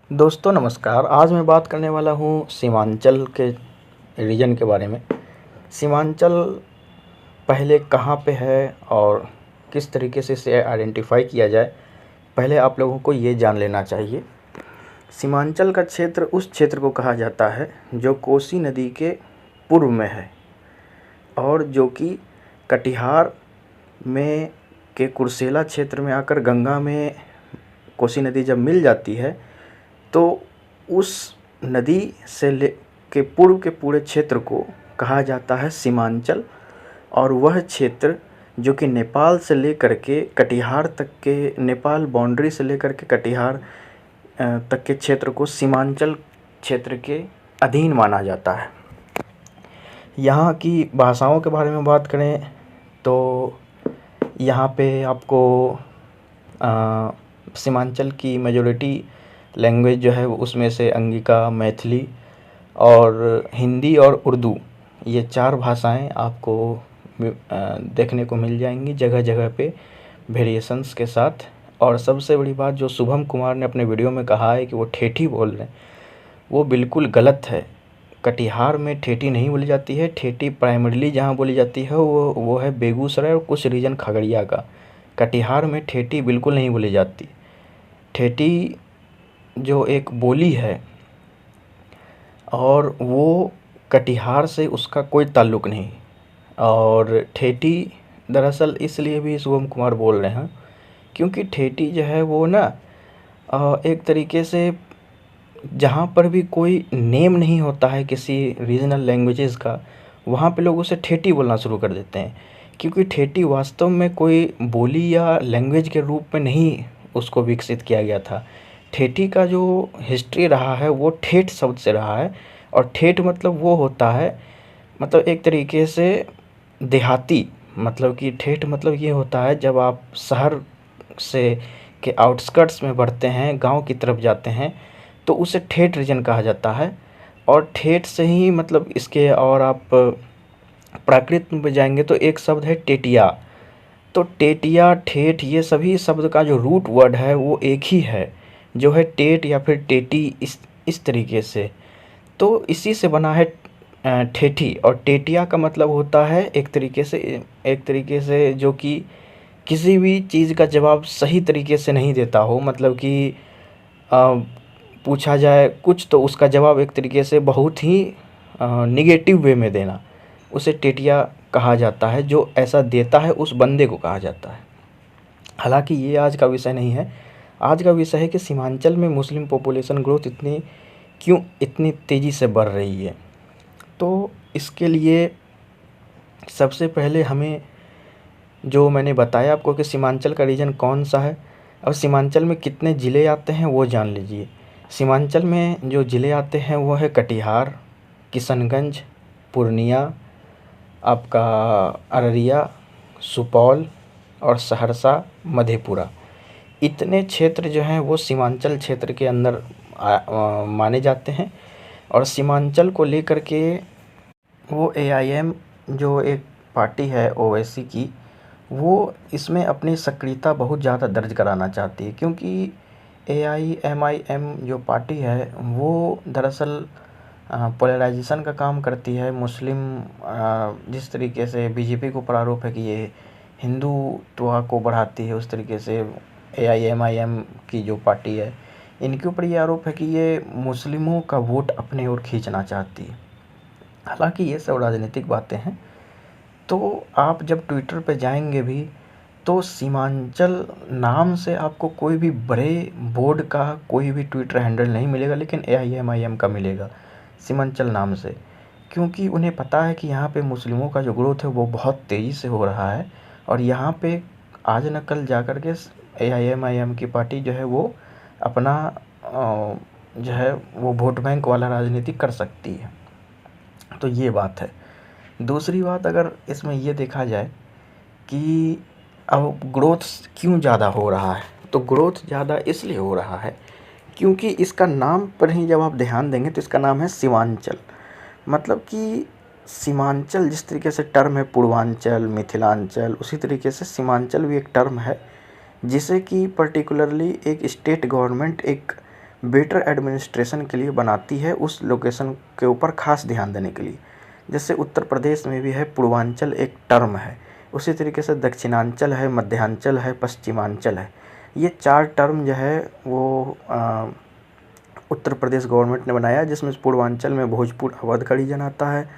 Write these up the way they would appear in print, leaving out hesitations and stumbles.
दोस्तों नमस्कार। आज मैं बात करने वाला हूँ सीमांचल के रीजन के बारे में। सीमांचल पहले कहाँ पे है और किस तरीके से इसे आइडेंटिफाई किया जाए, पहले आप लोगों को ये जान लेना चाहिए। सीमांचल का क्षेत्र उस क्षेत्र को कहा जाता है जो कोसी नदी के पूर्व में है और जो कि कटिहार में के कुर्सेला क्षेत्र में आकर गंगा में कोसी नदी जब मिल जाती है तो उस नदी से ले के पूर्व के पूरे क्षेत्र को कहा जाता है सीमांचल। और वह क्षेत्र जो कि नेपाल से लेकर के कटिहार तक के, नेपाल बाउंड्री से लेकर के कटिहार तक के क्षेत्र को सीमांचल क्षेत्र के अधीन माना जाता है। यहाँ की भाषाओं के बारे में बात करें तो यहाँ पे आपको सीमांचल की मेजॉरिटी लैंग्वेज जो है उसमें से अंगिका, मैथिली और हिंदी और उर्दू, ये 4 भाषाएं आपको देखने को मिल जाएंगी जगह जगह पे वेरिएशंस के साथ। और सबसे बड़ी बात जो शुभम कुमार ने अपने वीडियो में कहा है कि वो ठेठी बोल रहे हैं, वो बिल्कुल गलत है। कटिहार में ठेठी नहीं बोली जाती है। ठेठी प्राइमरीली जहाँ बोली जाती है वो है बेगूसराय और कुछ रीजन खगड़िया का। कटिहार में ठेठी बिल्कुल नहीं बोली जाती। ठेठी जो एक बोली है और वो कटिहार से उसका कोई ताल्लुक़ नहीं। और ठेठी दरअसल इसलिए भी शुभम कुमार बोल रहे हैं क्योंकि ठेठी जो है वो ना एक तरीके से जहाँ पर भी कोई नेम नहीं होता है किसी रीजनल लैंग्वेजेस का, वहाँ पे लोग उसे ठेठी बोलना शुरू कर देते हैं। क्योंकि ठेठी वास्तव में कोई बोली या लैंग्वेज के रूप में नहीं उसको विकसित किया गया था। ठेठी का जो हिस्ट्री रहा है वो ठेठ शब्द से रहा है। और ठेठ मतलब वो होता है, मतलब एक तरीके से देहाती, मतलब कि ठेठ मतलब ये होता है जब आप शहर से के आउटस्कर्ट्स में बढ़ते हैं, गांव की तरफ जाते हैं, तो उसे ठेठ रीजन कहा जाता है। और ठेठ से ही मतलब इसके, और आप प्राकृत में जाएंगे तो एक शब्द है टेटिया। तो टेटिया, ठेठ, ये सभी शब्द का जो रूट वर्ड है वो एक ही है, जो है टेट या फिर टेटी, इस तरीके से। तो इसी से बना है ठेठी। और टेटिया का मतलब होता है एक तरीके से जो कि किसी भी चीज़ का जवाब सही तरीके से नहीं देता हो, मतलब कि पूछा जाए कुछ तो उसका जवाब एक तरीके से बहुत ही निगेटिव वे में देना, उसे टेटिया कहा जाता है। जो ऐसा देता है उस बंदे को कहा जाता है। हालांकि ये आज का विषय नहीं है। आज का विषय है कि सीमांचल में मुस्लिम पॉपुलेशन ग्रोथ क्यों इतनी तेज़ी से बढ़ रही है। तो इसके लिए सबसे पहले हमें, जो मैंने बताया आपको कि सीमांचल का रीजन कौन सा है और सीमांचल में कितने ज़िले आते हैं वो जान लीजिए। सीमांचल में जो ज़िले आते हैं वो है कटिहार, किशनगंज, पूर्णिया, आपका अररिया, सुपौल और सहरसा, मधेपुरा। इतने क्षेत्र जो हैं वो सीमांचल क्षेत्र के अंदर माने जाते हैं। और सीमांचल को लेकर के वो AIM जो एक पार्टी है ओवैसी की, वो इसमें अपनी सक्रियता बहुत ज़्यादा दर्ज कराना चाहती है। क्योंकि AIMIM जो पार्टी है वो दरअसल पोलराइजेशन का काम करती है। मुस्लिम, जिस तरीके से बीजेपी को प्रारूप है कि ये हिंदुत्व को बढ़ाती है, उस तरीके से AIMIM की जो पार्टी है, इनके ऊपर ये आरोप है कि ये मुस्लिमों का वोट अपने ओर खींचना चाहती है। हालांकि ये सब राजनीतिक बातें हैं। तो आप जब ट्विटर पे जाएंगे भी तो सीमांचल नाम से आपको कोई भी बड़े बोर्ड का कोई भी ट्विटर हैंडल नहीं मिलेगा, लेकिन AIMIM का मिलेगा सीमांचल नाम से। क्योंकि उन्हें पता है कि यहाँ पे मुस्लिमों का जो ग्रोथ है वो बहुत तेज़ी से हो रहा है। और यहाँ पे आज न कल जा कर के AIMIM की पार्टी जो है वो अपना जो है वो वोट बैंक वाला राजनीति कर सकती है। तो ये बात है। दूसरी बात अगर इसमें ये देखा जाए कि अब ग्रोथ क्यों ज़्यादा हो रहा है, तो ग्रोथ ज़्यादा इसलिए हो रहा है क्योंकि इसका नाम पर ही जब आप ध्यान देंगे तो इसका नाम है सीमांचल। मतलब कि सीमांचल जिस तरीके से टर्म है पूर्वांचल, मिथिलांचल, उसी तरीके से सीमांचल भी एक टर्म है जिसे कि पर्टिकुलरली एक स्टेट गवर्नमेंट एक बेटर एडमिनिस्ट्रेशन के लिए बनाती है, उस लोकेशन के ऊपर खास ध्यान देने के लिए। जैसे उत्तर प्रदेश में भी है पूर्वांचल एक टर्म है, उसी तरीके से दक्षिणांचल है, मध्यांचल है, पश्चिमांचल है। ये 4 टर्म जो है वो उत्तर प्रदेश गवर्नमेंट ने बनाया, जिसमें पूर्वांचल में भोजपुर अवध का रीजन आता है,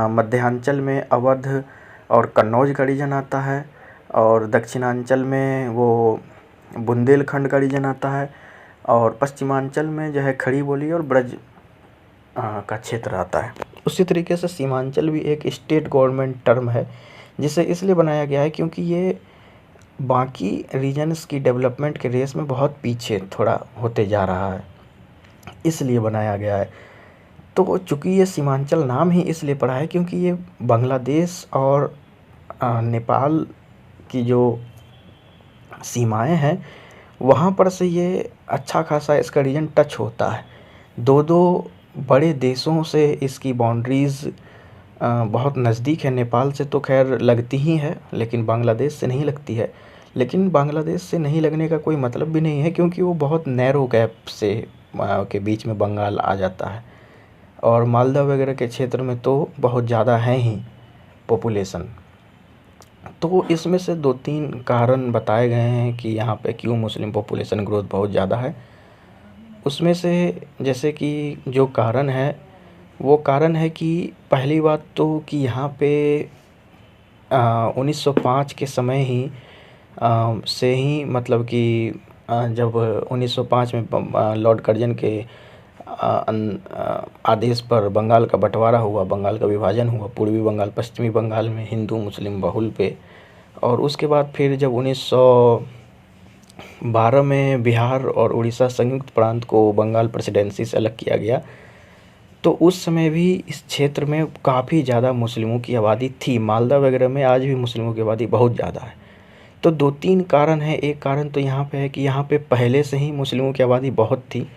मध्यांचल में अवध और कन्नौज का रीजन आता है, और दक्षिणांचल में वो बुंदेलखंड का रीजन आता है, और पश्चिमांचल में जो है खड़ी बोली और ब्रज का क्षेत्र आता है। उसी तरीके से सीमांचल भी एक स्टेट गवर्नमेंट टर्म है, जिसे इसलिए बनाया गया है क्योंकि ये बाकी रीजन्स की डेवलपमेंट के रेस में बहुत पीछे थोड़ा होते जा रहा है, इसलिए बनाया गया है। तो चूँकि ये सीमांचल नाम ही इसलिए पड़ा है क्योंकि ये बांग्लादेश और नेपाल की जो सीमाएं हैं वहाँ पर से ये अच्छा खासा इसका रीजन टच होता है। दो बड़े देशों से इसकी बाउंड्रीज़ बहुत नज़दीक है। नेपाल से तो खैर लगती ही है, लेकिन बांग्लादेश से नहीं लगती है। लेकिन बांग्लादेश से नहीं लगने का कोई मतलब भी नहीं है, क्योंकि वो बहुत नैरो गैप से के बीच में बंगाल आ जाता है, और मालदा वगैरह के क्षेत्र में तो बहुत ज़्यादा है ही पॉपुलेशन। तो इसमें से 2-3 कारण बताए गए हैं कि यहाँ पे क्यों मुस्लिम पॉपुलेशन ग्रोथ बहुत ज़्यादा है। उसमें से जैसे कि जो कारण है वो कारण है कि पहली बात तो कि यहाँ पे 1905 के समय ही से ही मतलब कि जब 1905 में लॉर्ड कर्जन के आदेश पर बंगाल का बंटवारा हुआ, बंगाल का विभाजन हुआ, पूर्वी बंगाल पश्चिमी बंगाल में हिंदू मुस्लिम बहुल पे। और उसके बाद फिर जब 1912 में बिहार और उड़ीसा संयुक्त प्रांत को बंगाल प्रेसिडेंसी से अलग किया गया, तो उस समय भी इस क्षेत्र में काफ़ी ज़्यादा मुस्लिमों की आबादी थी। मालदा वगैरह में आज भी मुस्लिमों की आबादी बहुत ज़्यादा है। तो 2-3 कारण हैं। एक कारण तो यहाँ पे है कि यहाँ पे पहले से ही मुस्लिमों की आबादी बहुत थी,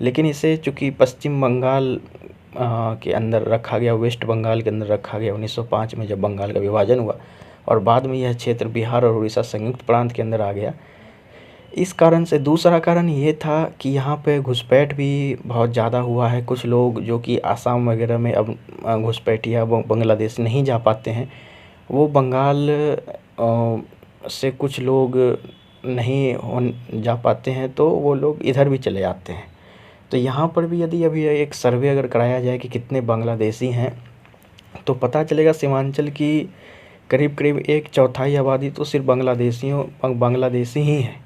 लेकिन इसे चूँकि पश्चिम बंगाल के अंदर रखा गया, वेस्ट बंगाल के अंदर रखा गया 1905 में जब बंगाल का विभाजन हुआ, और बाद में यह क्षेत्र बिहार और उड़ीसा संयुक्त प्रांत के अंदर आ गया। इस कारण से दूसरा कारण ये था कि यहाँ पे घुसपैठ भी बहुत ज़्यादा हुआ है। कुछ लोग जो कि आसाम वगैरह में अब घुसपैठिया बांग्लादेश नहीं जा पाते हैं, वो बंगाल से कुछ लोग नहीं जा पाते हैं, तो वो लोग इधर भी चले आते हैं। तो यहाँ पर भी यदि अभी एक सर्वे अगर कराया जाए कि कितने बांग्लादेशी हैं, तो पता चलेगा सीमांचल की करीब 1/4 आबादी तो सिर्फ बांग्लादेशी ही है।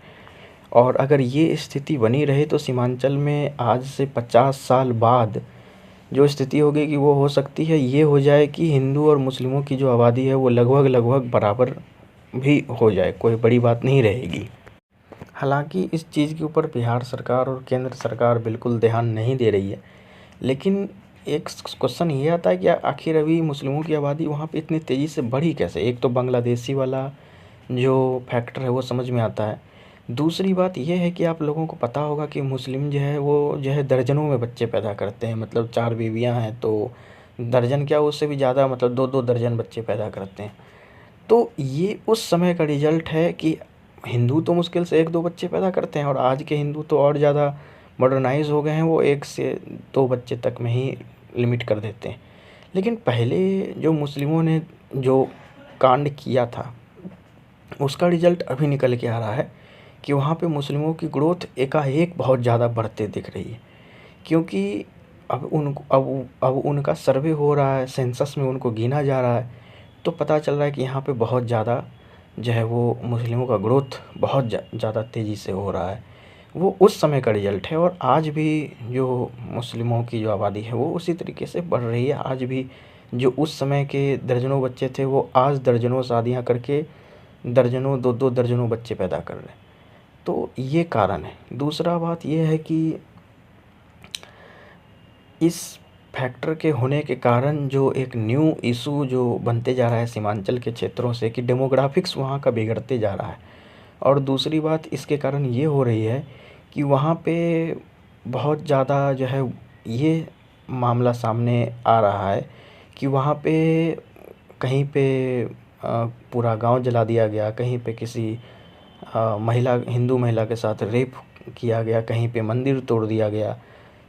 और अगर ये स्थिति बनी रहे तो सीमांचल में आज से 50 साल बाद जो स्थिति होगी कि वो हो सकती है ये हो जाए कि हिंदू और मुस्लिमों की जो आबादी है वो लगभग बराबर भी हो जाए, कोई बड़ी बात नहीं रहेगी। हालांकि इस चीज़ के ऊपर बिहार सरकार और केंद्र सरकार बिल्कुल ध्यान नहीं दे रही है, लेकिन एक क्वेश्चन ये आता है कि आखिर अभी मुस्लिमों की आबादी वहाँ पे इतनी तेज़ी से बढ़ी कैसे। एक तो बांग्लादेशी वाला जो फैक्टर है वो समझ में आता है। दूसरी बात ये है कि आप लोगों को पता होगा कि मुस्लिम जो है वो जो है दर्जनों में बच्चे पैदा करते हैं। मतलब 4 बीवियाँ हैं तो दर्जन क्या, उससे भी ज़्यादा, मतलब 2-2 दर्जन बच्चे पैदा करते हैं। तो ये उस समय का रिजल्ट है कि हिंदू तो मुश्किल से 1-2 बच्चे पैदा करते हैं, और आज के हिंदू तो और ज़्यादा मॉडर्नाइज हो गए हैं, वो 1 से 2 बच्चे तक में ही लिमिट कर देते हैं। लेकिन पहले जो मुस्लिमों ने जो कांड किया था उसका रिजल्ट अभी निकल के आ रहा है कि वहाँ पे मुस्लिमों की ग्रोथ एकाएक बहुत ज़्यादा बढ़ते दिख रही है। क्योंकि अब उनका सर्वे हो रहा है, सेंसस में उनको गिना जा रहा है, तो पता चल रहा है कि यहाँ पे बहुत ज़्यादा जो है वो मुस्लिमों का ग्रोथ बहुत ज़्यादा तेज़ी से हो रहा है। वो उस समय का रिजल्ट है, और आज भी जो मुस्लिमों की जो आबादी है वो उसी तरीके से बढ़ रही है। आज भी जो उस समय के दर्जनों बच्चे थे वो आज दर्जनों शादियाँ करके दर्जनों 2-2 दर्जनों बच्चे पैदा कर रहे हैं। तो ये कारण है। दूसरा बात ये है कि इस फैक्टर के होने के कारण जो एक न्यू इशू जो बनते जा रहा है सीमांचल के क्षेत्रों से, कि डेमोग्राफिक्स वहाँ का बिगड़ते जा रहा है। और दूसरी बात इसके कारण ये हो रही है कि वहाँ पे बहुत ज़्यादा जो है ये मामला सामने आ रहा है कि वहाँ पे कहीं पे पूरा गांव जला दिया गया, कहीं पे किसी हिंदू महिला के साथ रेप किया गया, कहीं पे मंदिर तोड़ दिया गया।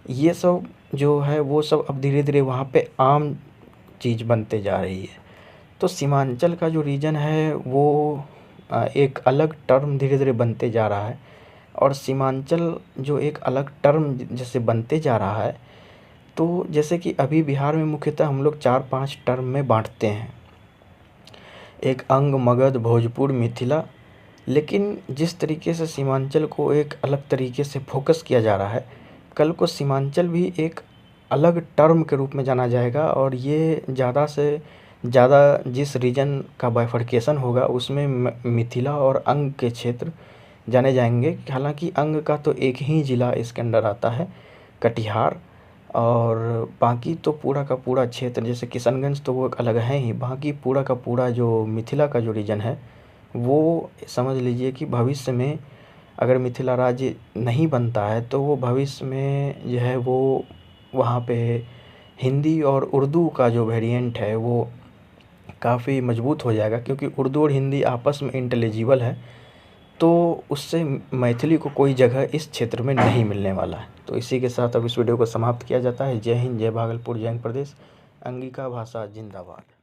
ये सब जो है वो सब अब धीरे-धीरे वहाँ पे आम चीज़ बनते जा रही है। तो सीमांचल का जो रीजन है वो एक अलग टर्म धीरे-धीरे बनते जा रहा है, और सीमांचल जो एक अलग टर्म जैसे बनते जा रहा है, तो जैसे कि अभी बिहार में मुख्यतः हम लोग 4-5 टर्म में बाँटते हैं। एक अंग, मगध, भोजपुर, मिथिला। लेकिन जिस तरीके से सीमांचल को एक अलग तरीके से फोकस किया जा रहा है, कल को सीमांचल भी एक अलग टर्म के रूप में जाना जाएगा, और ये ज़्यादा से ज़्यादा जिस रीजन का बाइफर्केशन होगा उसमें मिथिला और अंग के क्षेत्र जाने जाएंगे। हालांकि अंग का तो एक ही ज़िला इसके अंदर आता है, कटिहार, और बाकी तो पूरा का पूरा क्षेत्र जैसे किशनगंज तो वो एक अलग है ही, बाकी पूरा का पूरा जो मिथिला का जो रीजन है वो समझ लीजिए कि भविष्य में अगर मिथिला राज्य नहीं बनता है तो वो भविष्य में जो है वो वहाँ पे हिंदी और उर्दू का जो वेरिएंट है वो काफ़ी मजबूत हो जाएगा, क्योंकि उर्दू और हिंदी आपस में इंटेलिजिबल है। तो उससे मैथिली को कोई जगह इस क्षेत्र में नहीं मिलने वाला है। तो इसी के साथ अब इस वीडियो को समाप्त किया जाता है। जय हिंद, जय भागलपुर, जय प्रदेश। अंगिका भाषा जिंदाबाद।